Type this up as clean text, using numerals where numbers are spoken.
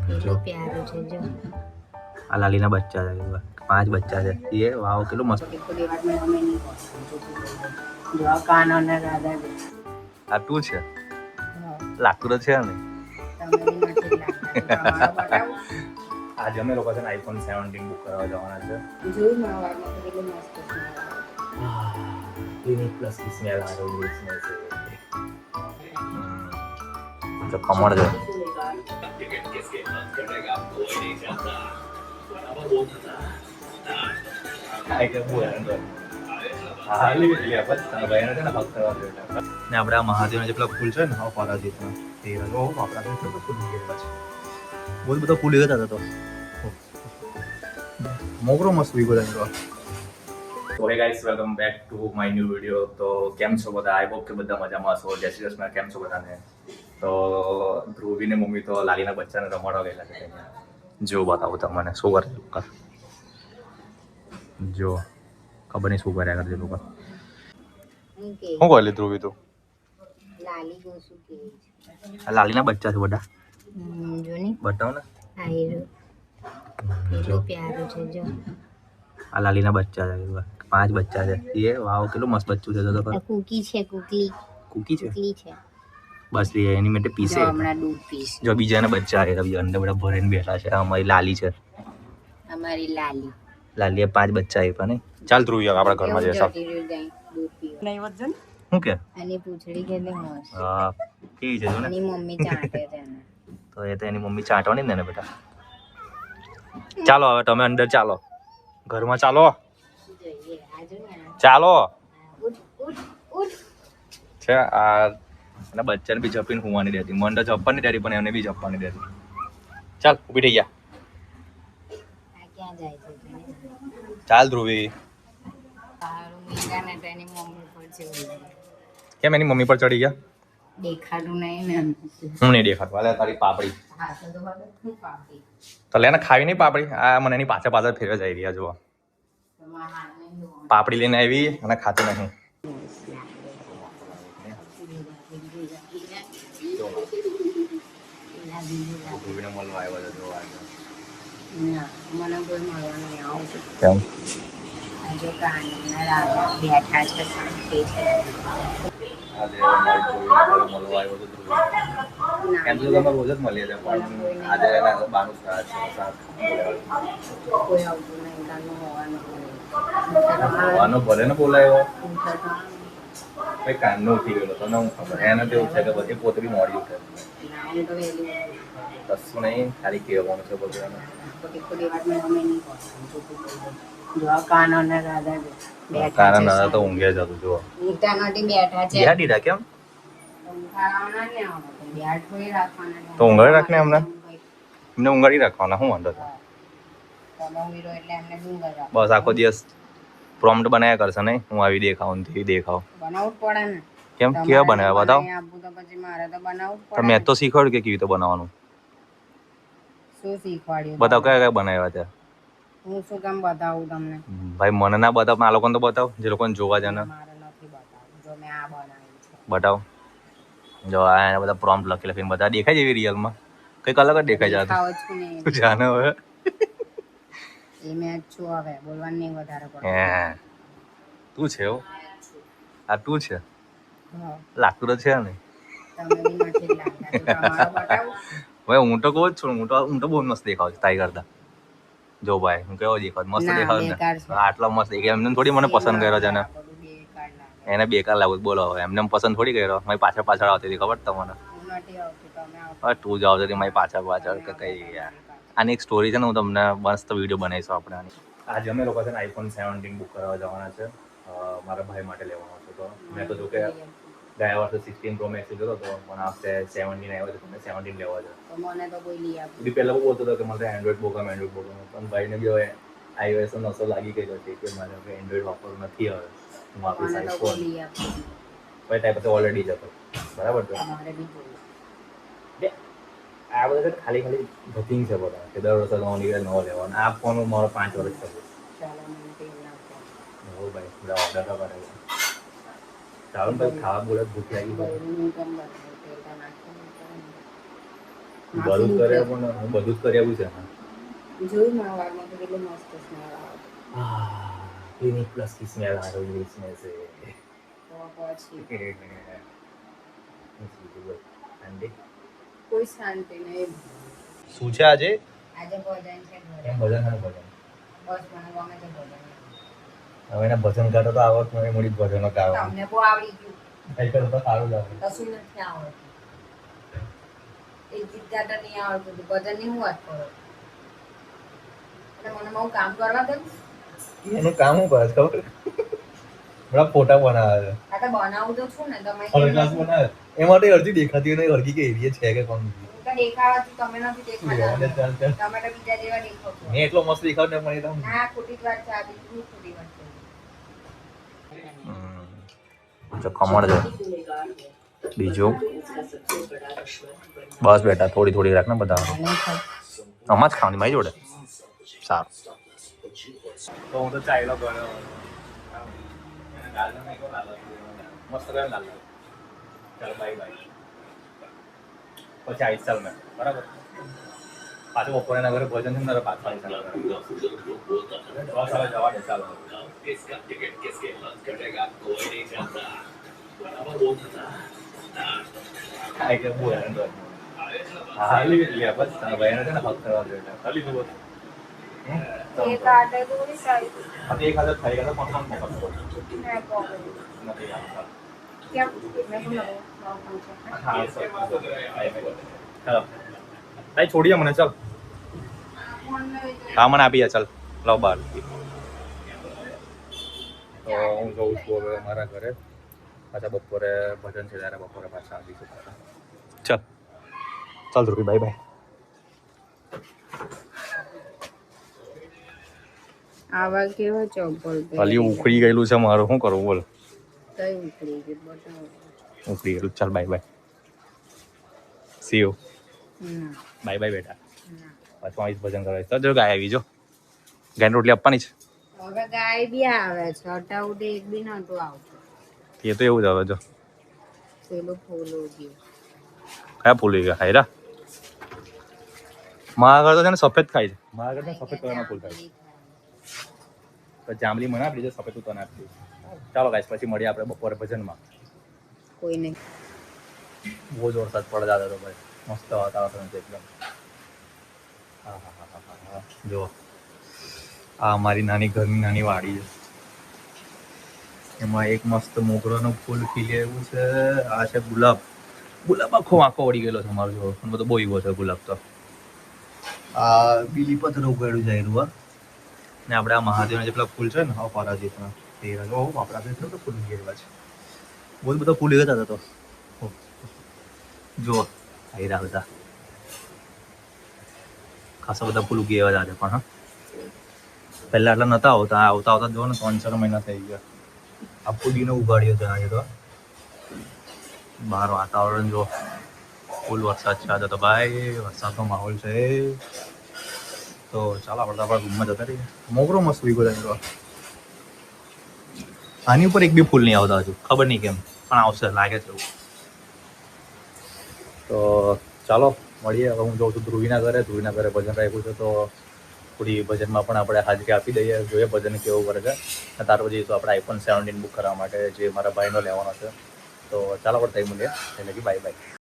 કેટલું પ્યારું છે જો. આ લાલીના બચ્ચા છે, 5 બચ્ચા છે. એ વાવ કેટલું મસ્ત. આ તું છે, લાગતું તો છે ને. આજે અમે લોકો છે ને આઈફોન 17 બુક કરવા જવાના છે. ક્લિનિક પ્લસ की स्मेल आ रही है इसमें से. तो कमर जो ને આપણે આ મહાદેવના જેટલા ફૂલ છે ને પારાદીપના તે આપણા ફૂલ બહુ બધા ફૂલ એવા હતા. તો મોગરો મસ્ત વીગો તો હે guys, welcome back to my new video. તો કેમ છો બધા? આઈ હોપ કે બધા મજામાં હશો. જય શ્રી કૃષ્ણ. કેમ છો બધાને? તો ધ્રુવીને મમ્મી તો લાલીના બચ્ચાને રમાડવા ગયેલા છે. જો બતાવું તમને શું કરે લોકો. જો ખબર નહીં શું કર્યા કરજે લોકો. શું કરી ધ્રુવી તું? લાલીના બચ્ચા છે બધા. બતાવ ને. કેટલું પ્યારું છે જો. આ લાલીના બચ્ચા છે, 5 બચ્ચા છે. એ વાવ કેટલું મસ્ત બચ્ચું છે. તો કુકી છે, કુકી છે છે. બસ એની માટે પીસે. હમણાં દૂધ પીસ. જો બીજાના બચ્ચા આવ્યા અંદર બધા ભરીને બેઠા છે. અમારી લાલી છે, અમારી લાલીએ 5 બચ્ચા આપ્યા ને. ચાલ ધ્રુવી આપણા ઘરમાં જઈએ. શું કે આની પૂંછડી કેટલી મસ્ત. હા કેવી છે જો ને. એની મમ્મી ચાટે છે એને. તો એ તો એની મમ્મી ચાટવાની ને બેટા. ચાલો હવે તમે અંદર ચાલો, ઘરમાં ચાલો, ચાલો છે. આ બચ્ચાને બી જપીને હોવાની દેતી. મને તો જપવાની દેતી પણ એમને બી જપવાની દેતી. ચાલ ઊભી થઈ ગયા. ક્યાં જાય છે? ચાલ ધ્રુવી. કેમ એની મમ્મી પર ચડી ગયા? દેખાડું નહીં ને. હું નહીં દેખાડું. હાલે તારી પાપડી તો લે ને. ખાવી નહીં પાપડી. આ મને એની પાછળ પાછળ ફેરવા જઈ રહ્યા. જુઓ પાપડી લઈને આવી અને ખાતી નહીં. ધ્રુવીને મળવા આવ્યો છે. જોવા મને કોઈ મળવા નહીં આવતું. કેમ? જો કાનના રાજા બેઠા છે, શાંતિ છે. આજે મળવા આવ્યો તો ધ્રુવી. એમ તો તમે રોજ જ મળીએ છીએ પણ આજે એના બાનું કોઈ આવતું નહીં. કાલનું હોવાનું ભલે ને બોલાયો. કઈ કાનનો ઉઠી ગયેલો તને હું ખબર. એને તો એવું છે કે બધી પોતે બી મોડી ઉઠે. કશું નહીં, ખાલી કહેવાનું છે બધું. કારણ દાદા તો ઊંઘે જ હતું. જો બેઠા દીધા કેમ તો ઊંઘાડી રાખને. એમને ઊંઘાડી રાખવાના. શું વાંધો છે? બસ આખો દિવસ પ્રોમ્પ્ટ બનાવ્યા કરશે નહીં. હું આવી દેખાવું તે દેખાવ. કેમ કેવા બનાવ્યા બતાવો. તો મેં તો શીખવાડ્યું કે કેવી રીતે બનાવવાનું. બતાવ કયા કયા બનાવ્યા છે. હું શું કામ બતાવું તમને? ભાઈ મને ના બતાવ, આ લોકોને તો બતાવ, જે લોકોને જોવા છે ને. બતાવ. જો આ બધા પ્રોમ્પ્ટ લખી લખીને બધા દેખાય છે એવી રિયલમાં કંઈક અલગ જ દેખાય છે. જાને હવે એ મેચ છું. હવે બોલવાનું નહીં વધારે પડે. તું છે એવું? આ તું છે, લાગતું તો છે ને. ભાઈ હું તો કહું જ છું. હું તો બહુ મસ્ત દેખાવ છું તારી કરતા. જો ભાઈ હું કેવો દેખાવ મસ્ત દેખાવ ને. આટલા મસ્ત દેખાય. એમને થોડી મને પસંદ કર્યો છે ને. એને બેકાર લાવું બોલો. એમને પસંદ થોડી કર્યો. મારી પાછળ પાછળ આવતી હતી ખબર તમને. તું જ આવતી હતી મારી પાછળ પાછળ કે કઈ યાર. આની એક સ્ટોરી છે ને, હું તમને મસ્ત વિડીયો બનાવીશું આપણે આની. આજે અમે લોકો છે ને આઈફોન 17 બુક કરવા જવાના છે. મારા ભાઈ માટે લેવાનો છે. તો મેં તો જો કે ગયા વર્ષે 16 પ્રો મેક્સ લીધો હતો પણ આ વખતે 17 આવ્યો છે. તમને 17 લેવા છે. મને તો કોઈ લઈ આપે. એ પહેલા બોલતો હતો કે મને એન્ડ્રોઈડ બહુ ગમે, એન્ડ્રોઈડ બહુ ગમે. પણ ભાઈને બી હવે iOS નો નશો લાગી ગયો છે કે મારે હવે એન્ડ્રોઈડ વાપરવું નથી. હવે હું વાપરીશ આઈફોન. ભાઈ તારી પાસે ઓલરેડી જ હતો બરાબર છે. આ બધા ખાલી ખાલી ધતિંગ છે બધા કે દર વર્ષે નવો નીકળે નવો લેવાનો. આ ફોન મારો 5 વર્ષ થયો. હો ભાઈ બધા ઓર્ડર કરે છે. ચાલો ભાઈ ખાવા બોલે ભૂખ લાગી ભાઈ. બધું જ કર્યા પણ હું બધું જ કર્યા છે ને. જોયું મારા વાળમાં તો કેટલું મસ્ત સ્મેલ આવે. ક્લિનિક પ્લસ की स्मेल आ रही है इसमें से. તો પછી ઠંડી કોઈ શાંતિ નહીં. શું છે આજે? આજે ભજન છે ઘરે. એમ ભજન છે ભજન. બસ મને ગમે છે ભજન. હવે એને ભજન ગાતો તો આવડત મને મોડી ભજનો ગાવા. તમને બહુ આવડી ગયું. કઈ તો સારું જ આવે. કશું નથી આવડતું. એક ગીત ગાતા નહીં આવડતું ભજનની હું વાત કરો. એટલે મને બહુ કામ કરવા દે. એનું કામ હું કરે ખબર? બડા ફોટા બનાવે છે. આ તો બનાવું તો છું ને તમે. હરખાસ બનાવે. એમાં તો અડધી દેખાતી નહીં અડધી કે એવી છે કે કોણ. તો દેખાવાથી તમે નથી દેખાતા. ચાલ ચાલ. તમે તો બીજા જેવા દેખો છો. મેં એટલો મસ્ત દેખાવ ને પણ એ તો ના ખોટી જ વાત છે આ બિલકુલ ખોટી વાત છે. જો ખમણ છે બીજું બસ બેટા થોડી થોડી રાખ ને બધા આમાં જ ખાવાની મારી જોડે સારું તો હું તો ચાલ્યો ગયો મસ્ત ગયો લાલ ચાલ બાય બાય પછી આવીશ ચાલ મેં બરાબર પાછું બપોરે ના ઘરે ભજન છે ને પાછું આવીશ ચાલ જવા દે ચાલો એક આટે દોરી સાઈડ એક હાજર થઈ ગયા પણ ના પ્રોબ્લેમ કેમ મેં કોણ ચાલો તાઈ છોડીએ મને ચાલ હા મને આપી ચાલ લો બાર તો હું જઉં છું હવે મારા ઘરે પાછા બપોરે ભજન છે ત્યારે બપોરે પાછા આવીશું ચાલ ચાલ ધ્રુવી બાય બાય આવા કેવો ચોપલ ખાલી ઉખડી ગયેલું છે મારું શું કરવું બોલ કઈ ઉખડી ગયું બતાવો ઉખડી ગયેલું ચાલ બાય બાય સી યુ ના બાય બાય બેટા ના પાછું આવીશ ભજન કરવા તો જો ગાય આવી જો ગાયને રોટલી આપવાની છે હવે ગાય બી આવે છે અટાઉડે એક બી નતું આવતું એ તો એવું જ હવે જો પેલું ફૂલ ઉગ્યું કયા ફૂલ ગયા હાયરા મારા ઘર તો છે ને સફેદ ખાય છે મારા ઘર સફેદ કલરના ફૂલ ખાય છે તો જાંબલી મને આપી દેજો સફેદ તું તને આપી ચાલો ગાઈસ પછી મળીએ આપણે બપોરે ભજનમાં કોઈ નહીં બહુ જ વરસાદ પડતા હતો ભાઈ મસ્ત વાતાવરણ છે એકદમ હા હા હા હા હા જો આ મારી નાની ઘરની નાની વાડી છે એમાં એક મસ્ત મોગરાનું ફૂલ ખીલે એવું છે આ છે ગુલાબ ગુલાબ આખો વાંકો વળી ગયેલો છે મારો જો પણ બધો બહુ એવો છે ગુલાબ તો આ બીલીપત્ર ઉગાડ્યું જાય રહ્યું ને આપણે આ મહાદેવના જેટલા ફૂલ છે ને પરાજીતના તે આપણા કેટલા ફૂલ ઉગેલા છે બહુ બધા ફૂલ એવા હતા તો જો આવી રહ્યા બધા ખાસા બધા ફૂલ ઉગી એવા હતા પણ હા પહેલા એટલા નતા આવતા આવતા આવતા જો ને 3-4 મહિના થઈ ગયા આ પુદીનો ઉગાડ્યો છે આજે તો બહાર વાતાવરણ જો ફૂલ વરસાદ છે આજે તો ભાઈ વરસાદનો માહોલ છે તો ચાલો આપણે આપણા રૂમમાં જતા રહીએ મોગરો મસ્ત ઉગી ગયો આની ઉપર એક બી ફૂલ નહીં આવતા હજુ ખબર નહીં કેમ પણ આવશે લાગે છે એવું તો ચાલો મળીએ હવે હું જાઉં છું ધ્રુવીના ઘરે ભજન રાખ્યું છે તો થોડી ભજનમાં પણ આપણે હાજરી આપી દઈએ જોઈએ ભજન કેવું કરે છે અને ત્યાર પછી તો આપણે iPhone 17 બુક કરવા માટે જે મારા ભાઈનો લેવાનો છે તો ચાલો આપણે તઈ મળીએ એટલે કે બાય બાય